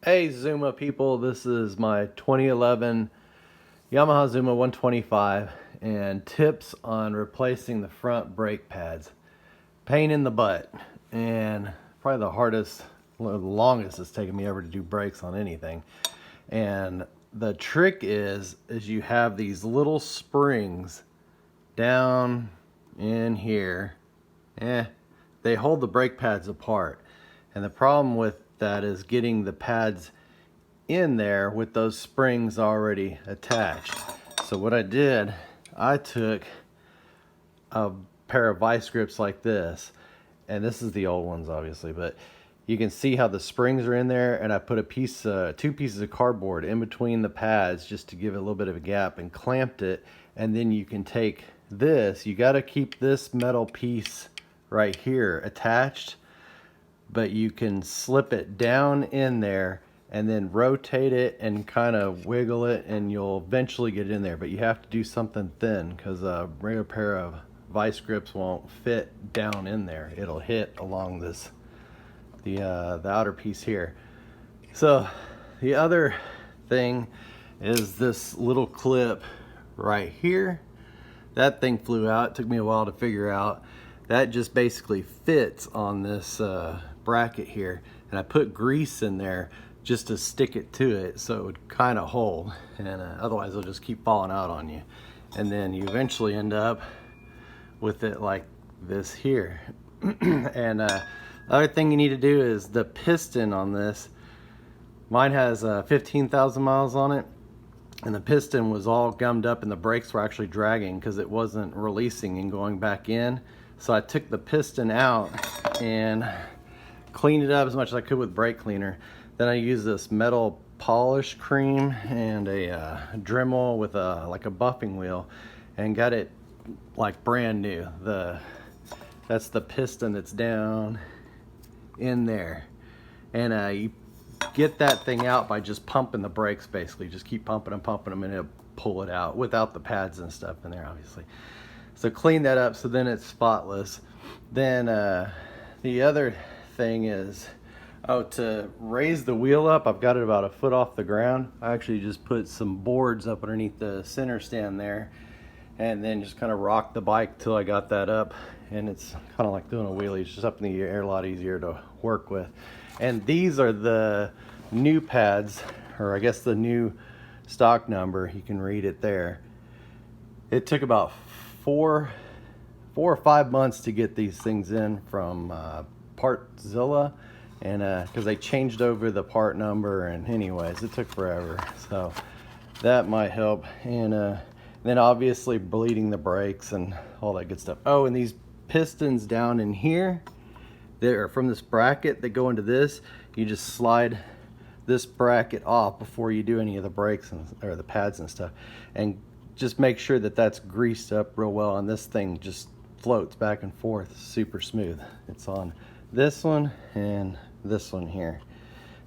Hey Zuma people, this is my 2011 Yamaha Zuma 125 and tips on replacing the front brake pads. Pain in the butt, and probably the hardest, the longest it's taken me ever to do brakes on anything. And the trick is you have these little springs down in here. They hold the brake pads apart, and the problem with that is getting the pads in there with those springs already attached. So what I did, I took a pair of vice grips like this, and this is the old ones obviously, but you can see how the springs are in there, and I put two pieces of cardboard in between the pads just to give it a little bit of a gap, and clamped it. And then you can take this, you got to keep this metal piece right here attached, but you can slip it down in there and then rotate it and kind of wiggle it, and you'll eventually get in there. But you have to do something thin, because a regular pair of vice grips won't fit down in there. It'll hit along this the outer piece here. So the other thing is this little clip right here. That thing flew out. It took me a while to figure out. That just basically fits on this bracket here, and I put grease in there just to stick it to it so it would kind of hold, and otherwise it'll just keep falling out on you, and then you eventually end up with it like this here. And other thing you need to do is the piston on this. Mine has 15,000 miles on it, and the piston was all gummed up and the brakes were actually dragging because it wasn't releasing and going back in. So I took the piston out and cleaned it up as much as I could with brake cleaner. Then I used this metal polish cream and a Dremel with like a buffing wheel, and got it like brand new. That's the piston that's down in there, and you get that thing out by just pumping the brakes. Basically just keep pumping them and it'll pull it out without the pads and stuff in there obviously. So clean that up so then it's spotless. Then the other thing is, to raise the wheel up, I've got it about a foot off the ground. I actually just put some boards up underneath the center stand there, and then just kind of rocked the bike till I got that up, and it's kind of like doing a wheelie. It's just up in the air, a lot easier to work with. And these are the new pads, or I guess the new stock number. You can read it there. It took about four or 5 months to get these things in from Partzilla, and because they changed over the part number, and anyways it took forever, so that might help. And then obviously bleeding the brakes and all that good stuff. Oh, and these pistons down in here, they're from this bracket that go into this. You just slide this bracket off before you do any of the brakes or the pads and stuff, and just make sure that that's greased up real well, and this thing just floats back and forth super smooth. It's on this one and this one here.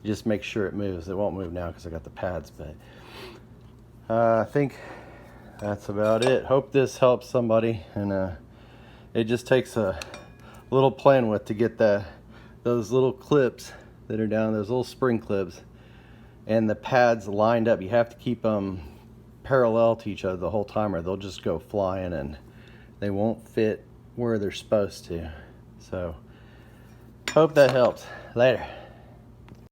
Just make sure it moves. It won't move now because I got the pads, but I think that's about it. Hope this helps somebody, and it just takes a little playing with to get those little clips that are down, those little spring clips, and the pads lined up. You have to keep them parallel to each other the whole time, or they'll just go flying and they won't fit where they're supposed to. So hope that helps. Later.